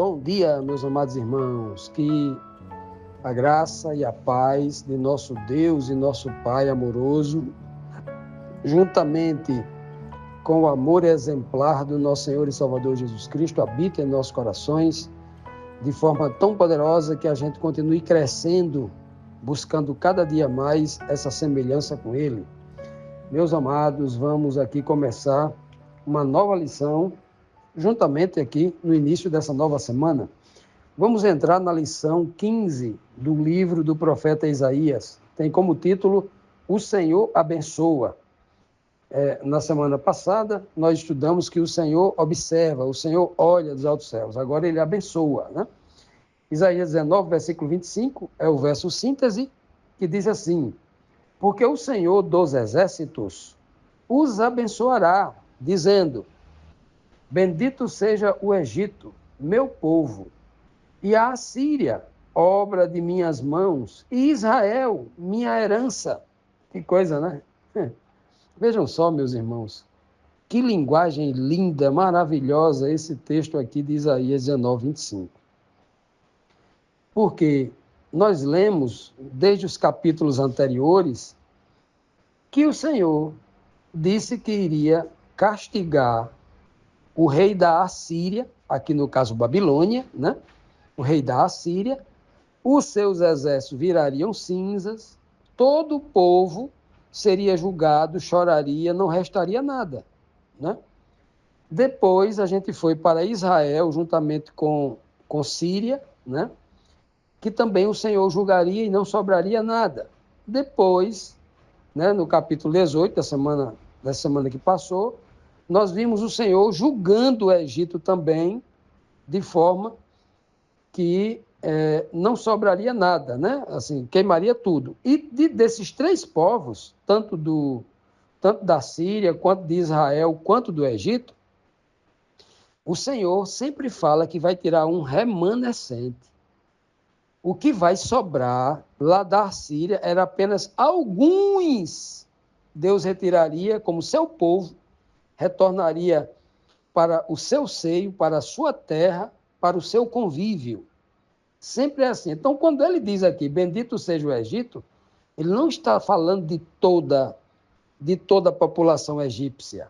Bom dia, meus amados irmãos, que a graça e a paz de nosso Deus e nosso Pai amoroso, juntamente com o amor exemplar do nosso Senhor e Salvador Jesus Cristo, habite em nossos corações de forma tão poderosa que a gente continue crescendo, buscando cada dia mais essa semelhança com Ele. Meus amados, vamos aqui começar uma nova lição, juntamente aqui no início dessa nova semana. Vamos entrar na lição 15 do livro do profeta Isaías. Tem como título, O Senhor abençoa. Na semana passada, nós estudamos que o Senhor observa, o Senhor olha dos altos céus. Agora ele abençoa, né? Isaías 19, versículo 25, é o verso síntese, que diz assim: porque o Senhor dos exércitos os abençoará, dizendo: bendito seja o Egito, meu povo, e a Assíria, obra de minhas mãos, e Israel, minha herança. Que coisa, né? Vejam só, meus irmãos, que linguagem linda, maravilhosa esse texto aqui de Isaías 19, 25. Porque nós lemos, desde os capítulos anteriores, que o Senhor disse que iria castigar o rei da Assíria, aqui no caso Babilônia, né? O rei da Assíria, os seus exércitos virariam cinzas, todo o povo seria julgado, choraria, não restaria nada, né? Depois a gente foi para Israel, juntamente com Síria, né? Que também o Senhor julgaria e não sobraria nada. Depois, né, no capítulo 18 da semana que passou, nós vimos o Senhor julgando o Egito também, de forma que não sobraria nada, né? Assim, queimaria tudo. E desses três povos, tanto da Síria, quanto de Israel, quanto do Egito, o Senhor sempre fala que vai tirar um remanescente. O que vai sobrar lá da Síria era apenas alguns. Deus retiraria como seu povo, retornaria para o seu seio, para a sua terra, para o seu convívio. Sempre é assim. Então, quando ele diz aqui, bendito seja o Egito, ele não está falando de toda a população egípcia.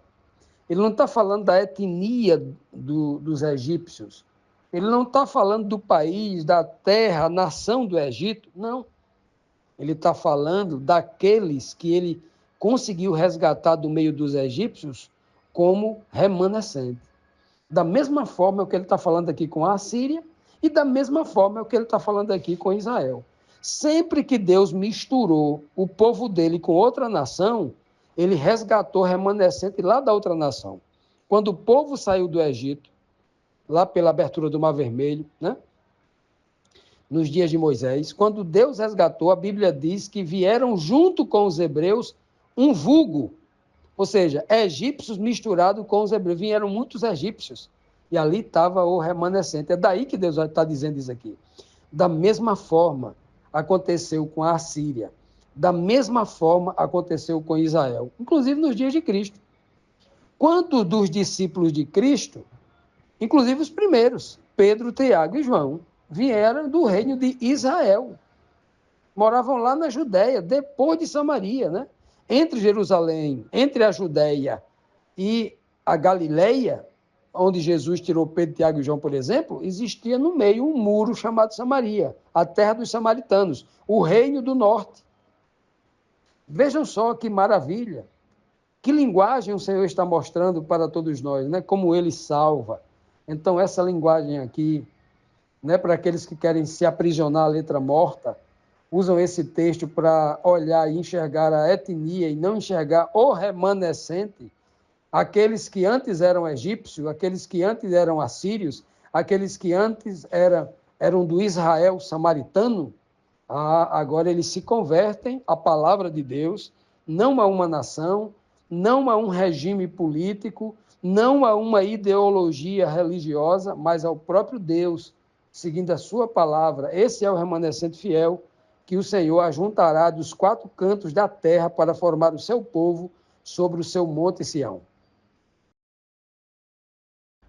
Ele não está falando da etnia dos egípcios. Ele não está falando do país, da terra, nação do Egito. Não. Ele está falando daqueles que ele conseguiu resgatar do meio dos egípcios como remanescente. Da mesma forma é o que ele está falando aqui com a Assíria e da mesma forma é o que ele está falando aqui com Israel. Sempre que Deus misturou o povo dele com outra nação, ele resgatou remanescente lá da outra nação. Quando o povo saiu do Egito, lá pela abertura do Mar Vermelho, né? Nos dias de Moisés, quando Deus resgatou, a Bíblia diz que vieram junto com os hebreus um vulgo, ou seja, egípcios misturados com os hebreus. Vieram muitos egípcios e ali estava o remanescente. É daí que Deus está dizendo isso aqui. Da mesma forma aconteceu com a Assíria. Da mesma forma aconteceu com Israel, inclusive nos dias de Cristo. Quantos dos discípulos de Cristo, inclusive os primeiros, Pedro, Tiago e João, vieram do reino de Israel. Moravam lá na Judéia, depois de Samaria, né? Entre Jerusalém, entre a Judéia e a Galileia, onde Jesus tirou Pedro, Tiago e João, por exemplo, existia no meio um muro chamado Samaria, a terra dos samaritanos, o reino do norte. Vejam só que maravilha, que linguagem o Senhor está mostrando para todos nós, né? Como Ele salva. Então, essa linguagem aqui, né, para aqueles que querem se aprisionar à letra morta, usam esse texto para olhar e enxergar a etnia e não enxergar o remanescente, aqueles que antes eram egípcios, aqueles que antes eram assírios, aqueles que antes eram do Israel samaritano, agora eles se convertem à palavra de Deus, não a uma nação, não a um regime político, não a uma ideologia religiosa, mas ao próprio Deus, seguindo a sua palavra. Esse é o remanescente fiel que o Senhor ajuntará dos quatro cantos da terra para formar o seu povo sobre o seu monte Sião.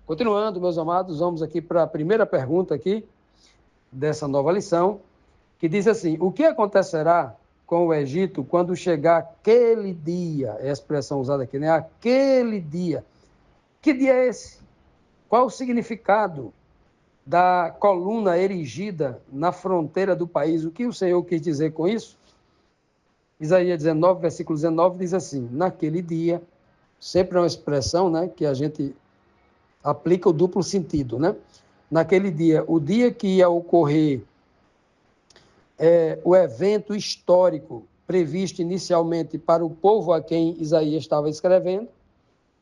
Continuando, meus amados, vamos aqui para a primeira pergunta aqui dessa nova lição, que diz assim: o que acontecerá com o Egito quando chegar aquele dia? É a expressão usada aqui, né? Aquele dia. Que dia é esse? Qual o significado da coluna erigida na fronteira do país? O que o Senhor quis dizer com isso? Isaías 19, versículo 19, diz assim: naquele dia, sempre é uma expressão, né, que a gente aplica o duplo sentido, né? Naquele dia, o dia que ia ocorrer o evento histórico previsto inicialmente para o povo a quem Isaías estava escrevendo,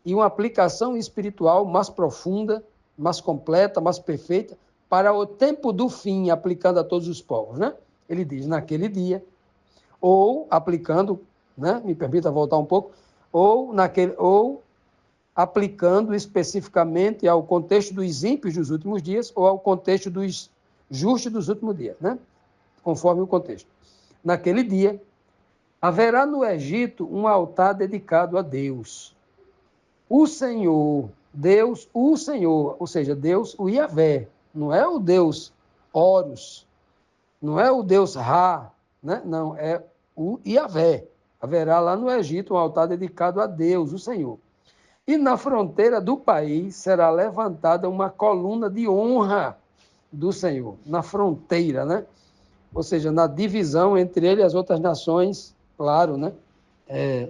e uma aplicação espiritual mais profunda, mais completa, mais perfeita, para o tempo do fim, aplicando a todos os povos, né? Ele diz, naquele dia, ou aplicando, né? Me permita voltar um pouco, ou aplicando especificamente ao contexto dos ímpios dos últimos dias, ou ao contexto dos justos dos últimos dias, né? Conforme o contexto. Naquele dia, haverá no Egito um altar dedicado a Deus. O Senhor, Deus, o Senhor, ou seja, Deus, o Yahvé, não é o Deus Horus, não é o Deus Ra, né? Não, é o Yahvé. Haverá lá no Egito um altar dedicado a Deus, o Senhor. E na fronteira do país será levantada uma coluna de honra do Senhor, na fronteira, né? Ou seja, na divisão entre ele e as outras nações, claro, né?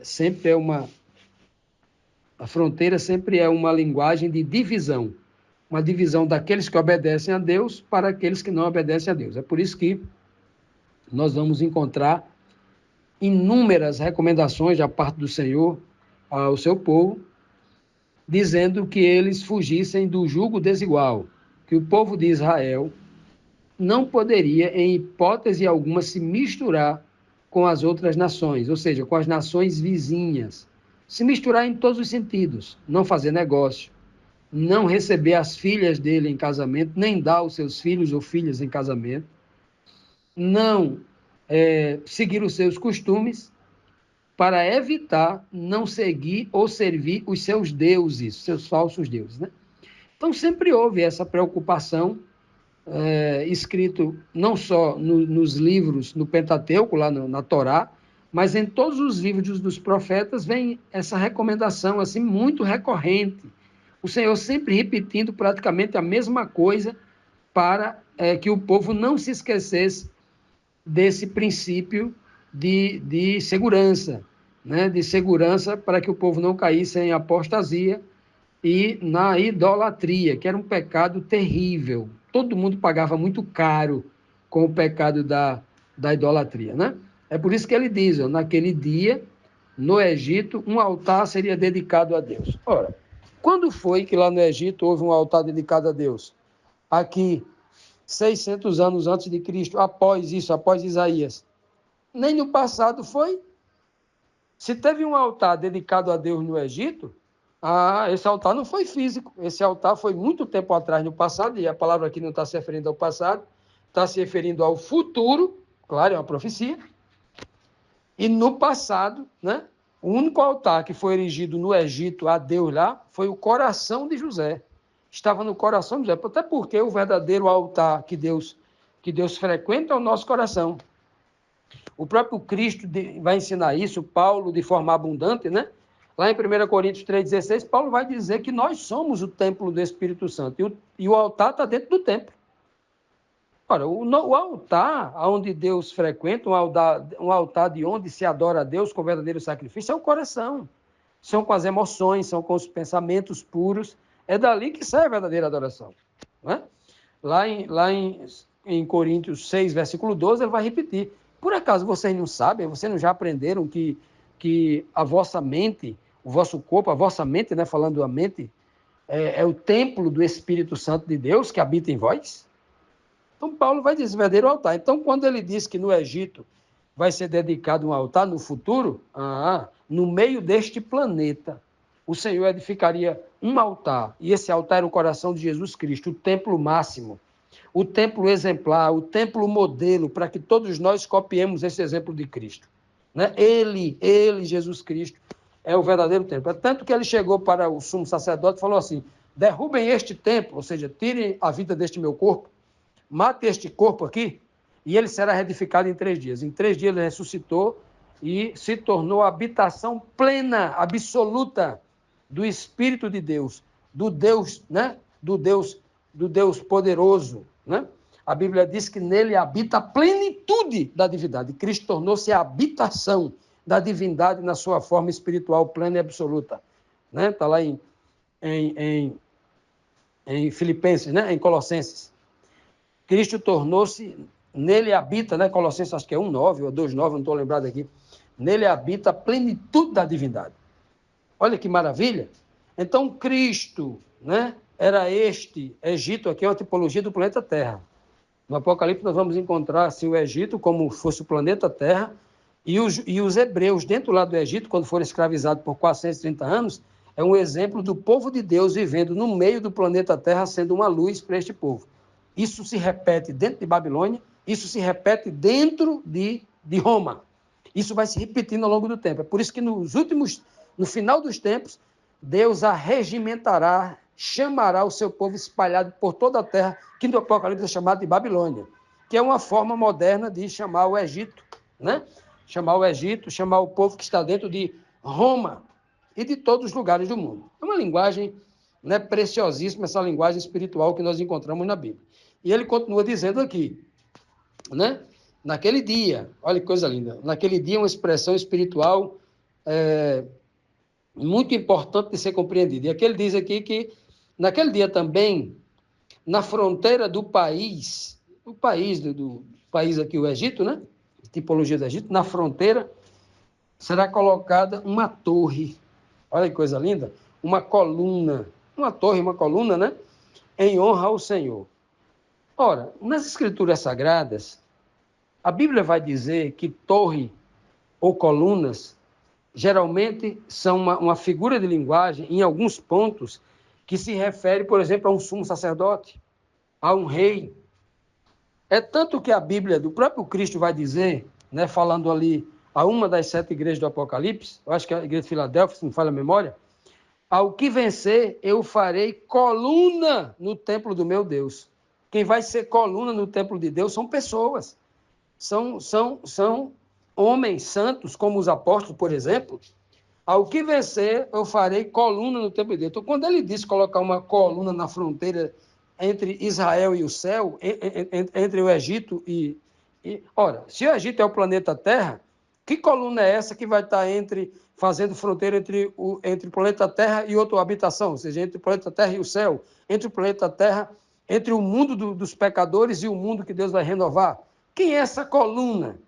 Sempre é uma... A fronteira sempre é uma linguagem de divisão. Uma divisão daqueles que obedecem a Deus para aqueles que não obedecem a Deus. É por isso que nós vamos encontrar inúmeras recomendações da parte do Senhor ao seu povo, dizendo que eles fugissem do jugo desigual, que o povo de Israel não poderia, em hipótese alguma, se misturar com as outras nações, ou seja, com as nações vizinhas. Se misturar em todos os sentidos, não fazer negócio, não receber as filhas dele em casamento, nem dar os seus filhos ou filhas em casamento, não seguir os seus costumes, para evitar não seguir ou servir os seus deuses, seus falsos deuses, né? Então, sempre houve essa preocupação, escrito não só nos livros, no Pentateuco, lá na Torá, mas em todos os livros dos profetas vem essa recomendação assim muito recorrente. O Senhor sempre repetindo praticamente a mesma coisa para que o povo não se esquecesse desse princípio de segurança, né? De segurança para que o povo não caísse em apostasia e na idolatria, que era um pecado terrível. Todo mundo pagava muito caro com o pecado da idolatria, né? É por isso que ele diz, ó, naquele dia, no Egito, um altar seria dedicado a Deus. Ora, quando foi que lá no Egito houve um altar dedicado a Deus? Aqui, 600 anos antes de Cristo, após isso, após Isaías. Nem no passado foi. Se teve um altar dedicado a Deus no Egito, esse altar não foi físico. Esse altar foi muito tempo atrás, no passado, e a palavra aqui não está se referindo ao passado, está se referindo ao futuro, claro, é uma profecia. E no passado, né, o único altar que foi erigido no Egito a Deus lá foi o coração de José. Estava no coração de José, até porque o verdadeiro altar que Deus frequenta é o nosso coração. O próprio Cristo vai ensinar isso, Paulo, de forma abundante, né? Lá em 1 Coríntios 3,16, Paulo vai dizer que nós somos o templo do Espírito Santo e o altar está dentro do templo. Ora, o altar onde Deus frequenta, um altar de onde se adora a Deus com verdadeiro sacrifício, é o coração. São com as emoções, são com os pensamentos puros. É dali que sai a verdadeira adoração. Né? Lá em Coríntios 6, versículo 12, ele vai repetir. Por acaso vocês não sabem, vocês não já aprenderam que a vossa mente, o vosso corpo, a vossa mente, né, falando a mente, é o templo do Espírito Santo de Deus que habita em vós? Então, Paulo vai dizer verdadeiro altar. Então, quando ele diz que no Egito vai ser dedicado um altar no futuro, no meio deste planeta, o Senhor edificaria um altar, e esse altar era o coração de Jesus Cristo, o templo máximo, o templo exemplar, o templo modelo, para que todos nós copiemos esse exemplo de Cristo. Né? Ele, Jesus Cristo, é o verdadeiro templo. É tanto que ele chegou para o sumo sacerdote e falou assim: derrubem este templo, ou seja, tirem a vida deste meu corpo, matem este corpo aqui, e ele será reedificado em 3 dias. Em 3 dias ele ressuscitou e se tornou a habitação plena, absoluta do Espírito de Deus, do Deus, né? Do Deus poderoso, né? A Bíblia diz que nele habita a plenitude da divindade. Cristo tornou-se a habitação da divindade na sua forma espiritual plena e absoluta. Né? Está lá em Filipenses, né? Em Colossenses. Cristo tornou-se, nele habita, né? Colossenses acho que é 1,9 ou 2,9, não estou lembrado aqui. Nele habita a plenitude da divindade. Olha que maravilha. Então, Cristo, né? Era este Egito aqui, é uma tipologia do planeta Terra. No Apocalipse nós vamos encontrar assim, o Egito como fosse o planeta Terra e os hebreus dentro lá do Egito, quando foram escravizados por 430 anos, é um exemplo do povo de Deus vivendo no meio do planeta Terra, sendo uma luz para este povo. Isso se repete dentro de Babilônia, isso se repete dentro de Roma. Isso vai se repetindo ao longo do tempo. É por isso que no final dos tempos, Deus arregimentará, chamará o seu povo espalhado por toda a terra, que no Apocalipse é chamado de Babilônia, que é uma forma moderna de chamar o Egito, né? Chamar o Egito, chamar o povo que está dentro de Roma e de todos os lugares do mundo. É uma linguagem, né, preciosíssima, essa linguagem espiritual que nós encontramos na Bíblia. E ele continua dizendo aqui, né? Naquele dia, olha que coisa linda, naquele dia uma expressão espiritual muito importante de ser compreendida. E aqui ele diz aqui que naquele dia também, na fronteira do país aqui, o Egito, né? Tipologia do Egito, na fronteira será colocada uma torre. Olha que coisa linda, uma coluna, uma torre, uma coluna, né? Em honra ao Senhor. Ora, nas Escrituras Sagradas, a Bíblia vai dizer que torre ou colunas geralmente são uma figura de linguagem, em alguns pontos, que se refere, por exemplo, a um sumo sacerdote, a um rei. É tanto que a Bíblia do próprio Cristo vai dizer, né, falando ali a uma das 7 igrejas do Apocalipse, eu acho que é a igreja de Filadélfia, se não falha a memória, ao que vencer, eu farei coluna no templo do meu Deus. Quem vai ser coluna no templo de Deus são pessoas, são homens santos, como os apóstolos, por exemplo. Ao que vencer, eu farei coluna no templo de Deus. Então, quando ele diz colocar uma coluna na fronteira entre Israel e o céu, entre o Egito ora, se o Egito é o planeta Terra, que coluna é essa que vai estar fazendo fronteira entre o planeta Terra e outra habitação? Ou seja, entre o planeta Terra e o céu, entre o planeta Terra, entre o mundo dos pecadores e o mundo que Deus vai renovar. Quem é essa coluna?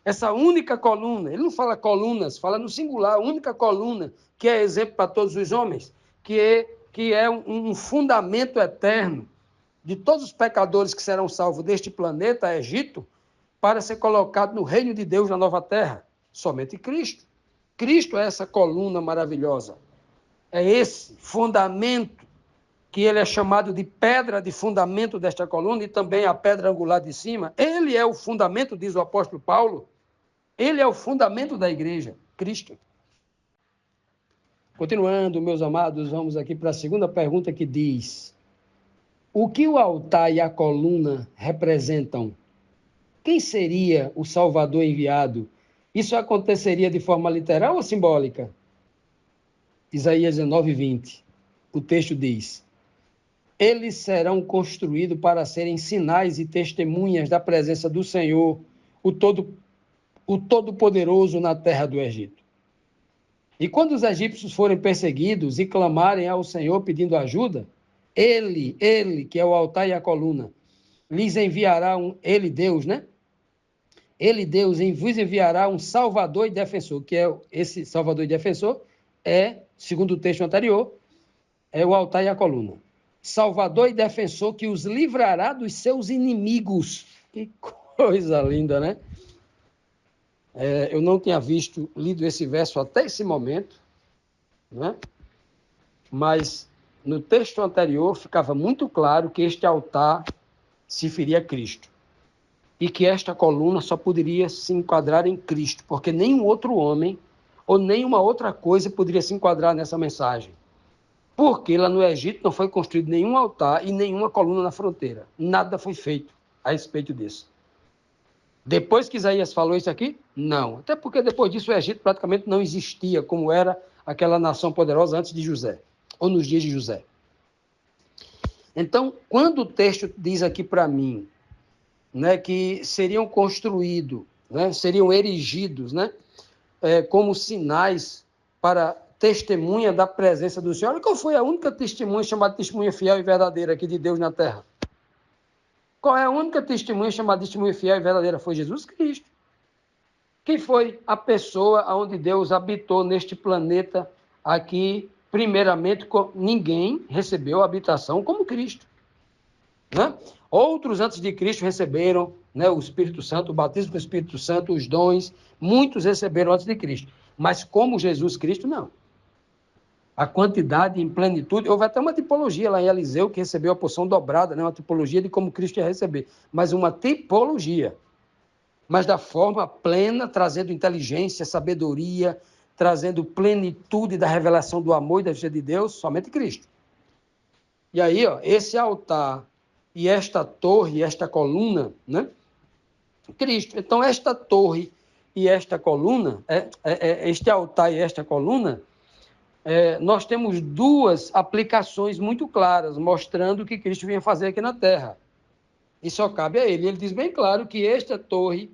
Essa única coluna, ele não fala colunas, fala no singular, única coluna, que é exemplo para todos os homens, que é um fundamento eterno de todos os pecadores que serão salvos deste planeta, Egito, para ser colocado no reino de Deus na nova terra. Somente Cristo. Cristo é essa coluna maravilhosa. É esse fundamento que ele é chamado de pedra de fundamento desta coluna e também a pedra angular de cima. Ele é o fundamento, diz o apóstolo Paulo. Ele é o fundamento da igreja, Cristo. Continuando, meus amados, vamos aqui para a segunda pergunta que diz: o que o altar e a coluna representam? Quem seria o Salvador enviado? Isso aconteceria de forma literal ou simbólica? Isaías 19:20. O texto diz: eles serão construídos para serem sinais e testemunhas da presença do Senhor, o Todo-Poderoso na terra do Egito. E quando os egípcios forem perseguidos e clamarem ao Senhor pedindo ajuda, ele, que é o altar e a coluna, lhes enviará ele, Deus, né? Ele, Deus, vos enviará um Salvador e defensor, que é esse Salvador e defensor, segundo o texto anterior, é o altar e a coluna. Salvador e defensor que os livrará dos seus inimigos. Que coisa linda, né? Eu não tinha lido esse verso até esse momento, né? Mas no texto anterior ficava muito claro que este altar se referia a Cristo e que esta coluna só poderia se enquadrar em Cristo, porque nenhum outro homem ou nenhuma outra coisa poderia se enquadrar nessa mensagem. Porque lá no Egito não foi construído nenhum altar e nenhuma coluna na fronteira. Nada foi feito a respeito disso. Depois que Isaías falou isso aqui, não. Até porque depois disso o Egito praticamente não existia como era aquela nação poderosa antes de José, ou nos dias de José. Então, quando o texto diz aqui para mim, né, que seriam construídos, né, seriam erigidos, né, como sinais para testemunha da presença do Senhor. Olha qual foi a única testemunha chamada testemunha fiel e verdadeira aqui de Deus na terra. Qual é a única testemunha chamada testemunha fiel e verdadeira? Foi Jesus Cristo. Quem foi a pessoa onde Deus habitou neste planeta aqui, primeiramente, ninguém recebeu a habitação como Cristo. Né? Outros antes de Cristo receberam, né, o Espírito Santo, o batismo com o Espírito Santo, os dons, muitos receberam antes de Cristo. Mas como Jesus Cristo, não. A quantidade em plenitude, houve até uma tipologia lá em Eliseu que recebeu a porção dobrada, né? Uma tipologia de como Cristo ia receber, mas uma tipologia, mas da forma plena, trazendo inteligência, sabedoria, trazendo plenitude da revelação do amor e da justiça de Deus, somente Cristo. E aí, ó, esse altar e esta torre, esta coluna, né? Cristo. Então, esta torre e esta coluna, este altar e esta coluna, nós temos duas aplicações muito claras, mostrando o que Cristo vinha fazer aqui na Terra. E só cabe a ele. Ele diz bem claro que esta torre,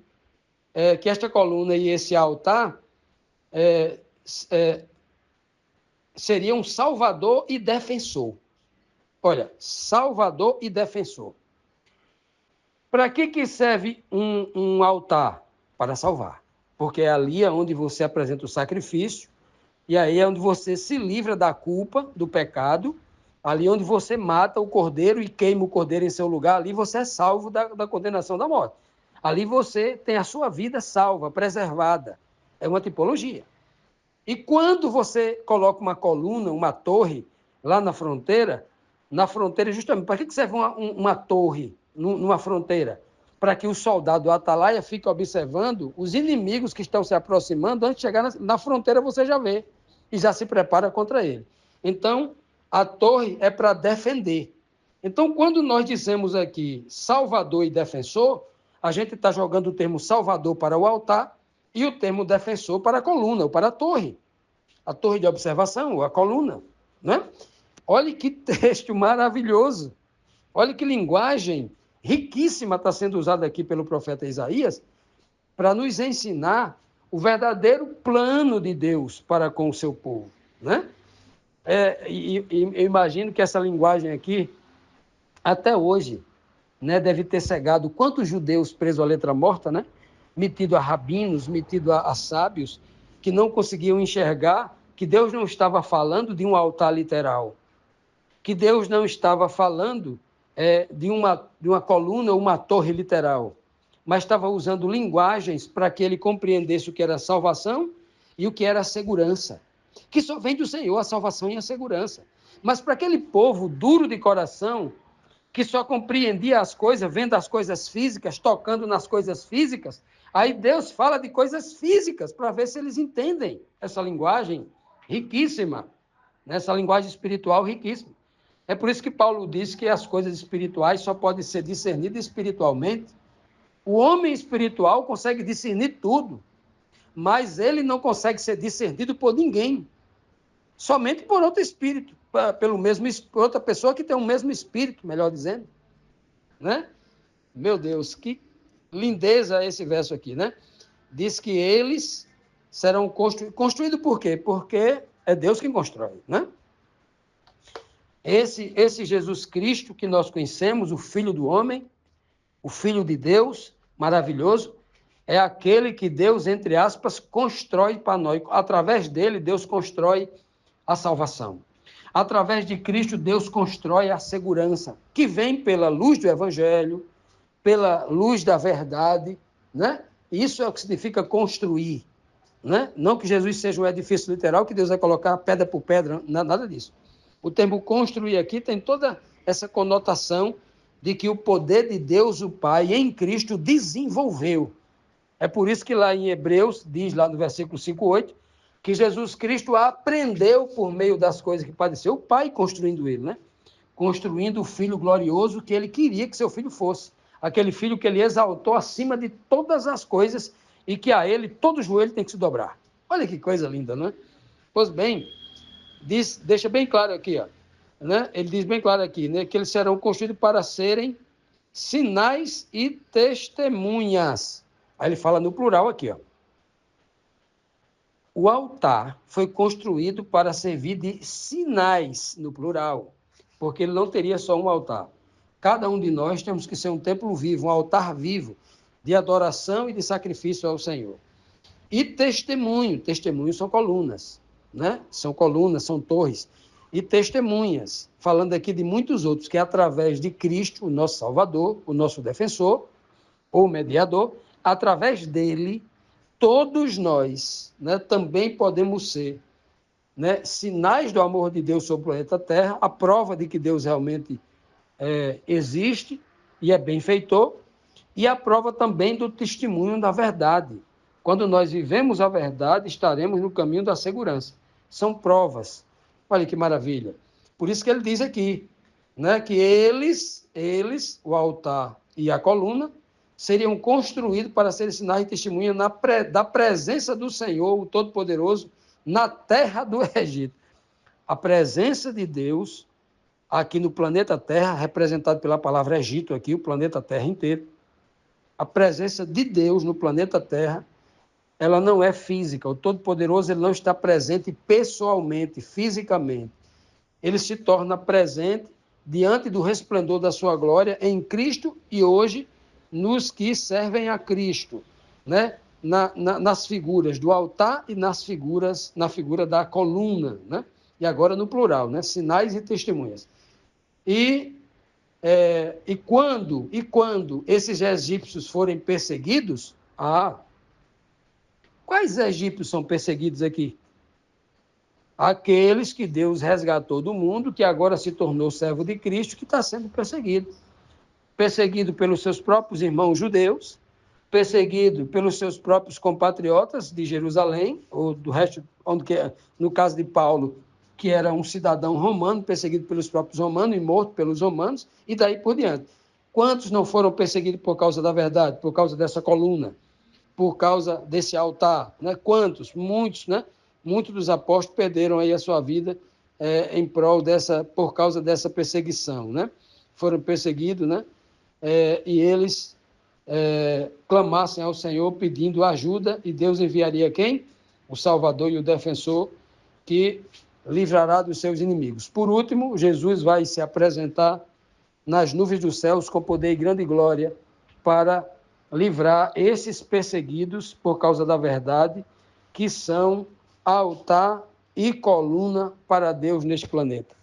que esta coluna e esse altar seria um salvador e defensor. Olha, salvador e defensor. Para que serve um altar? Para salvar. Porque é ali onde você apresenta o sacrifício, e aí é onde você se livra da culpa, do pecado, ali onde você mata o cordeiro e queima o cordeiro em seu lugar, ali você é salvo da condenação da morte. Ali você tem a sua vida salva, preservada. É uma tipologia. E quando você coloca uma coluna, uma torre, lá na fronteira justamente, para que serve uma torre numa fronteira? Para que o soldado, o atalaia, fique observando os inimigos que estão se aproximando, antes de chegar na fronteira você já vê, e já se prepara contra ele. Então, a torre é para defender. Então, quando nós dizemos aqui salvador e defensor, a gente está jogando o termo salvador para o altar e o termo defensor para a coluna, ou para a torre de observação, ou a coluna, né? Olha que texto maravilhoso, olha que linguagem riquíssima está sendo usada aqui pelo profeta Isaías para nos ensinar o verdadeiro plano de Deus para com o seu povo, né? Eu imagino que essa linguagem aqui, até hoje, né, deve ter cegado quantos judeus presos à letra morta, né? Metido a rabinos, metido a sábios, que não conseguiam enxergar que Deus não estava falando de um altar literal, que Deus não estava falando de uma coluna ou uma torre literal, mas estava usando linguagens para que ele compreendesse o que era salvação e o que era segurança, que só vem do Senhor, a salvação e a segurança. Mas para aquele povo duro de coração, que só compreendia as coisas, vendo as coisas físicas, tocando nas coisas físicas, aí Deus fala de coisas físicas, para ver se eles entendem essa linguagem riquíssima, essa linguagem espiritual riquíssima. É por isso que Paulo diz que as coisas espirituais só podem ser discernidas espiritualmente. O homem espiritual consegue discernir tudo, mas ele não consegue ser discernido por ninguém, somente por outro espírito, por outra pessoa que tem o mesmo espírito, melhor dizendo, né? Meu Deus, que lindeza esse verso aqui, né? Diz que eles serão construídos por quê? Porque é Deus quem constrói, né? Esse Jesus Cristo que nós conhecemos, o Filho do Homem, o Filho de Deus, maravilhoso, é aquele que Deus, entre aspas, constrói para nós. Através dele, Deus constrói a salvação. Através de Cristo, Deus constrói a segurança, que vem pela luz do Evangelho, pela luz da verdade, né? Isso é o que significa construir, né? Não que Jesus seja um edifício literal, que Deus vai colocar pedra por pedra, nada disso. O termo construir aqui tem toda essa conotação de que o poder de Deus, o Pai, em Cristo, desenvolveu. É por isso que lá em Hebreus, diz lá no versículo 5:8, que Jesus Cristo aprendeu por meio das coisas que padeceu, o Pai construindo ele, né? Construindo o filho glorioso que ele queria que seu filho fosse. Aquele filho que ele exaltou acima de todas as coisas e que a ele todo joelho tem que se dobrar. Olha que coisa linda, não é? Pois bem, deixa bem claro aqui, ó, né? Ele diz bem claro aqui, né, que eles serão construídos para serem sinais e testemunhas. Aí ele fala no plural aqui, ó. O altar foi construído para servir de sinais, no plural, porque ele não teria só um altar. Cada um de nós temos que ser um templo vivo, um altar vivo, de adoração e de sacrifício ao Senhor. E testemunho, testemunhos são colunas, né? São colunas, são torres. E testemunhas, falando aqui de muitos outros, que é através de Cristo, o nosso Salvador, o nosso defensor, ou mediador, através dele, todos nós, né, também podemos ser, né, sinais do amor de Deus sobre o planeta Terra, a prova de que Deus realmente existe e é benfeitor, e a prova também do testemunho da verdade. Quando nós vivemos a verdade, estaremos no caminho da segurança. São provas. Olha que maravilha. Por isso que ele diz aqui, né, que eles, o altar e a coluna, seriam construídos para serem sinais de testemunha da presença do Senhor, o Todo-Poderoso, na terra do Egito. A presença de Deus aqui no planeta Terra, representado pela palavra Egito aqui, o planeta Terra inteiro. A presença de Deus no planeta Terra, ela não é física. O Todo-Poderoso ele não está presente pessoalmente, fisicamente. Ele se torna presente diante do resplendor da sua glória em Cristo e hoje nos que servem a Cristo, né? Nas figuras do altar e na figura da coluna, né? E agora no plural, né? Sinais e testemunhas. E quando esses egípcios forem perseguidos, quais egípcios são perseguidos aqui? Aqueles que Deus resgatou do mundo, que agora se tornou servo de Cristo, que está sendo perseguido. Perseguido pelos seus próprios irmãos judeus, perseguido pelos seus próprios compatriotas de Jerusalém, ou do resto, no caso de Paulo, que era um cidadão romano, perseguido pelos próprios romanos e morto pelos romanos, e daí por diante. Quantos não foram perseguidos por causa da verdade, por causa dessa coluna, por causa desse altar? Né? Quantos? Muitos, né? Muitos dos apóstolos perderam aí a sua vida por causa dessa perseguição, né? Foram perseguidos, né? E eles clamassem ao Senhor pedindo ajuda, e Deus enviaria quem? O Salvador e o Defensor, que livrará dos seus inimigos. Por último, Jesus vai se apresentar nas nuvens dos céus com poder e grande glória para livrar esses perseguidos por causa da verdade, que são altar e coluna para Deus neste planeta.